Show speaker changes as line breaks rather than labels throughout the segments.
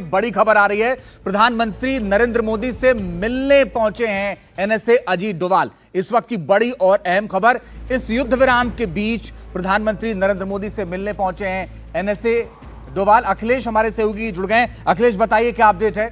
बड़ी खबर आ रही है। प्रधानमंत्री नरेंद्र मोदी से मिलने पहुंचे हैं एनएसए अजीत डोभाल। इस वक्त की बड़ी और अहम खबर, इस युद्ध विराम के बीच प्रधानमंत्री नरेंद्र मोदी से मिलने पहुंचे हैं एनएसए डोभाल। अखिलेश हमारे सहयोगी जुड़ गए। अखिलेश, बताइए क्या अपडेट है।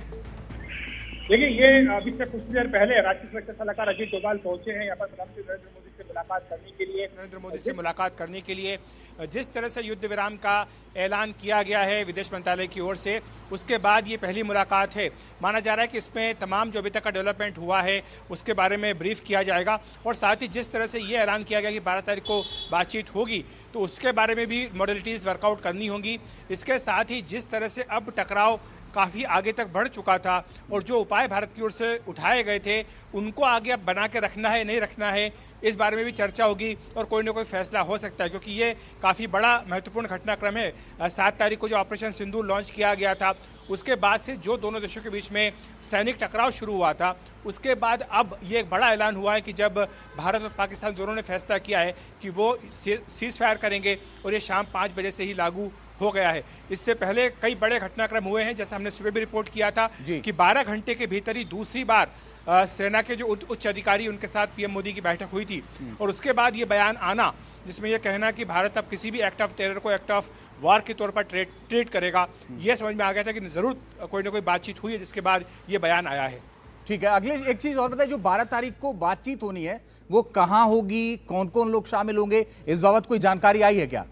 देखिए, ये अभी से कुछ देर पहले राष्ट्रीय सुरक्षा सलाहकार अजीत डोभाल पहुंचे हैं यहाँ पर प्रधानमंत्री नरेंद्र मोदी से मुलाकात करने के लिए।
जिस तरह से युद्ध विराम का ऐलान किया गया है विदेश मंत्रालय की ओर से, उसके बाद ये पहली मुलाकात है। माना जा रहा है कि इसमें तमाम जो अभी तक का डेवलपमेंट हुआ है उसके बारे में ब्रीफ किया जाएगा, और साथ ही जिस तरह से ये ऐलान किया गया कि 12 तारीख को बातचीत होगी तो उसके बारे में भी मॉडलिटीज़ वर्कआउट करनी होंगी। इसके साथ ही जिस तरह से अब टकराव काफ़ी आगे तक बढ़ चुका था और जो उपाय भारत की ओर से उठाए गए थे उनको आगे अब बना के रखना है नहीं रखना है, इस बारे में भी चर्चा होगी और कोई ना कोई फैसला हो सकता है, क्योंकि ये काफ़ी बड़ा महत्वपूर्ण घटनाक्रम है। 7 तारीख को जो ऑपरेशन सिंदूर लॉन्च किया गया था उसके बाद से जो दोनों देशों के बीच में सैनिक टकराव शुरू हुआ था, उसके बाद अब ये एक बड़ा ऐलान हुआ है कि जब भारत और पाकिस्तान दोनों ने फैसला किया है कि वो सीज फायर करेंगे और ये शाम 5 बजे से ही लागू हो गया है। इससे पहले कई बड़े घटनाक्रम हुए हैं, जैसे हमने सुबह भी रिपोर्ट किया था कि 12 घंटे के भीतर ही दूसरी बार सेना के जो उच्च अधिकारी उनके साथ पीएम मोदी की बैठक हुई थी, और उसके बाद ये बयान आना जिसमें यह कहना कि भारत अब किसी भी एक्ट ऑफ टेरर को एक्ट ऑफ वार के तौर पर ट्रीट करेगा, यह समझ में आ गया था कि जरूर कोई ना कोई बातचीत हुई है, जिसके बाद ये बयान आया है।
ठीक है अखिलेश, एक चीज और बताइए, जो 12 तारीख को बातचीत होनी है वो कहां होगी, कौन कौन लोग शामिल होंगे, इस बाबत कोई जानकारी आई है क्या?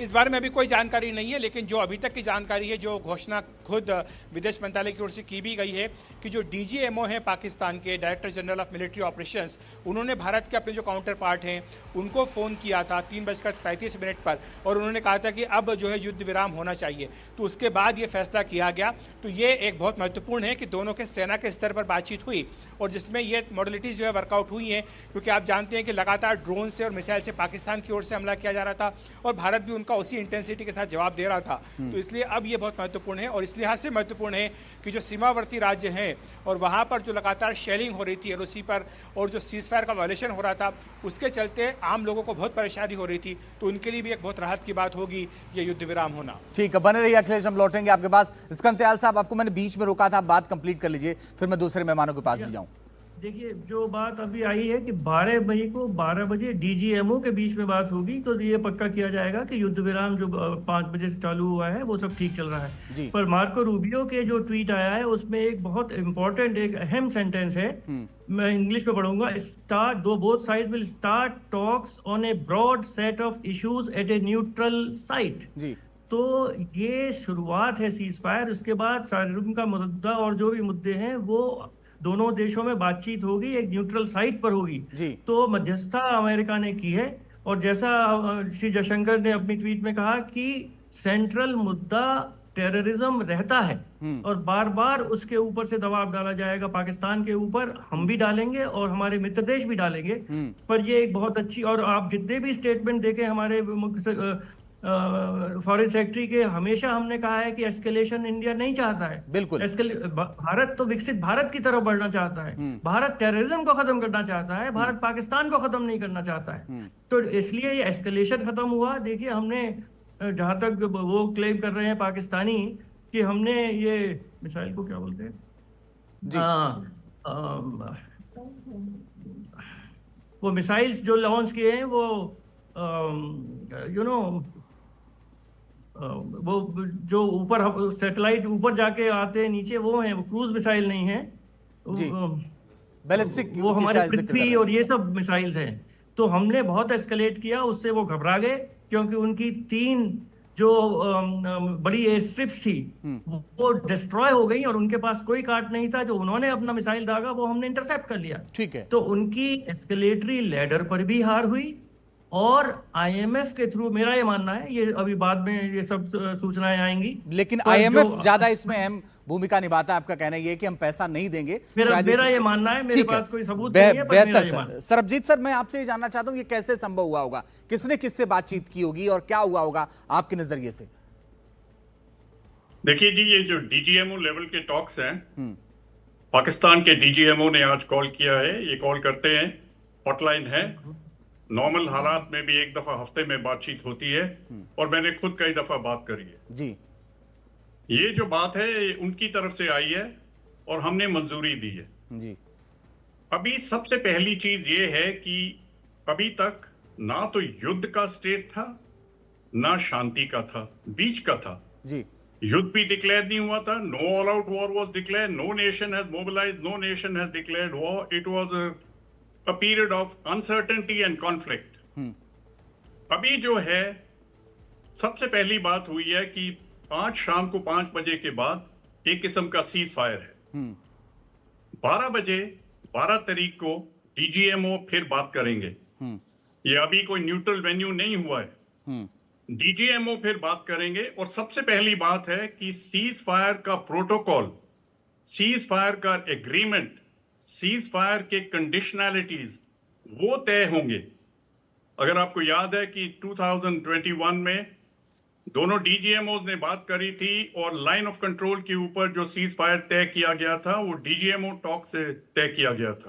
इस बारे में अभी कोई जानकारी नहीं है, लेकिन जो अभी तक की जानकारी है, जो घोषणा खुद विदेश मंत्रालय की ओर से की भी गई है कि जो डीजीएमओ हैं पाकिस्तान के, director general of military operations, उन्होंने भारत के अपने जो काउंटर पार्ट हैं उनको फ़ोन किया था 3:35 पर, और उन्होंने कहा था कि अब जो है युद्ध विराम होना चाहिए। तो उसके बाद ये फैसला किया गया। तो ये एक बहुत महत्वपूर्ण है कि दोनों के सेना के स्तर पर बातचीत हुई और जिसमें ये मॉडलिटीज़ जो है वर्कआउट हुई हैं, क्योंकि आप जानते हैं कि लगातार ड्रोन से और मिसाइल से पाकिस्तान की ओर से हमला किया जा रहा था और भारत भी उनका उसी इंटेंसिटी के साथ जवाब दे रहा था। तो इसलिए अब ये बहुत महत्वपूर्ण है, और इस लिहाज से महत्वपूर्ण है कि जो सीमावर्ती राज्य हैं और वहां पर जो लगातार शेलिंग हो रही थी एलओसी पर और जो सीज फायर का वायलेशन हो रहा था, उसके चलते आम लोगों को बहुत परेशानी हो रही थी, तो उनके लिए भी एक बहुत राहत की बात होगी ये युद्ध विराम होना।
ठीक है, बने रहिए अखिलेश, हम लौटेंगे आपके पास। स्कंदयाल साहब, आपको मैंने बीच में रोका था, आप बात कंप्लीट कर लीजिए, फिर मैं दूसरे मेहमानों के पास भी जाऊं।
देखिए, जो बात अभी आई है कि 12 बजे डीजीएमओ के बीच में बात होगी, तो ये पक्का किया जाएगा कि युद्ध विराम जो 5 बजे से चालू हुआ है वो सब ठीक चल रहा है। पर मार्को रूबियो के जो ट्वीट आया है उसमें एक बहुत इंपॉर्टेंट, एक अहम सेंटेंस है, मैं इंग्लिश में पढ़ूंगा। Both side will start talks on a broad set of issues at a neutral site. तो ये शुरुआत है सीज फायर, उसके बाद सार्वभौम का मुद्दा और जो भी मुद्दे हैं वो दोनों देशों में बातचीत होगी, एक न्यूट्रल साइट पर होगी। तो मध्यस्थता अमेरिका ने की है, और जैसा श्री जयशंकर ने अपनी ट्वीट में कहा कि सेंट्रल मुद्दा टेररिज्म रहता है और बार बार उसके ऊपर से दबाव डाला जाएगा पाकिस्तान के ऊपर, हम भी डालेंगे और हमारे मित्र देश भी डालेंगे। पर ये एक बहुत अच्छी, और आप जितने भी स्टेटमेंट देखें हमारे फॉरेन सेक्रेटरी के, हमेशा हमने कहा है कि एस्केलेशन इंडिया नहीं चाहता है।
बिल्कुल,
भारत तो विकसित भारत की तरफ बढ़ना चाहता है, भारत टेररिज्म को खत्म करना चाहता है, भारत पाकिस्तान को खत्म नहीं करना चाहता है। तो इसलिए ये एस्केलेशन खत्म हुआ। देखिए, हमने जहां तक वो क्लेम कर रहे हैं पाकिस्तानी कि हमने ये मिसाइल को क्या बोलते हैं, वो मिसाइल्स जो लॉन्च किए हैं वो वो जो ऊपर सैटेलाइट ऊपर जाके आते हैं नीचे, वो हैं, वो क्रूज मिसाइल नहीं है,
बैलिस्टिक,
वो हमारे पृथ्वी और ये सब मिसाइल्स हैं। तो हमने बहुत एस्केलेट किया, उससे वो घबरा गए, क्योंकि उनकी 3 जो बड़ी एयर स्ट्रिप्स थी वो डिस्ट्रॉय हो गई और उनके पास कोई काट नहीं था। जो उन्होंने अपना मिसाइल दागा वो हमने इंटरसेप्ट कर लिया।
ठीक है,
तो उनकी एस्केलेटरी लैडर पर भी हार हुई, और आईएमएफ के थ्रू, मेरा ये मानना है, ये अभी बाद में ये सब सूचनाएं आएंगी,
लेकिन आईएमएफ ज्यादा इसमें अहम भूमिका निभाता है। आपका कहना ये कि हम पैसा नहीं देंगे,
मेरा ये मानना है, मेरे पास कोई सबूत नहीं है, पर मेरा ये मानना है।
सरबजीत सर, मैं आपसे ये जानना चाहता हूं ये कैसे संभव हुआ होगा, किसने किससे बातचीत की होगी और क्या हुआ होगा आपके नजरिए से?
देखिए जी, ये जो डीजीएमओ लेवल के टॉक्स हैं, पाकिस्तान के डीजीएमओ ने आज कॉल किया है। ये कॉल करते हैं, हॉटलाइन है, नॉर्मल हालात में भी एक दफा हफ्ते में बातचीत होती है, और मैंने खुद कई दफा बात करी है। ये जो बात है ये उनकी तरफ से आई है और हमने मंजूरी दी है।
जी
अभी सबसे पहली चीज ये है कि अभी तक ना तो युद्ध का स्टेट था ना शांति का था, बीच का था।
जी
युद्ध भी डिक्लेयर नहीं हुआ था, no all out war was declare, no nation has mobilised, no nation has declared war, it was a period of uncertainty and conflict. अभी जो है सबसे पहली बात हुई है कि आज शाम को 5 बजे के बाद एक किस्म का सीज फायर है। 12 बजे 12 तारीख को डीजीएमओ फिर बात करेंगे। ये अभी कोई न्यूट्रल वेन्यू नहीं हुआ है। डीजीएमओ फिर बात करेंगे और सबसे पहली बात है कि सीज फायर का प्रोटोकॉल, सीज फायर का एग्रीमेंट, सीज फायर के कंडीशनैलिटीज वो तय होंगे। अगर आपको याद है कि 2021 में दोनों डीजीएमओ ने बात करी थी और लाइन ऑफ कंट्रोल के ऊपर जो सीज फायर तय किया गया था वो डीजीएमओ टॉक से तय किया गया था।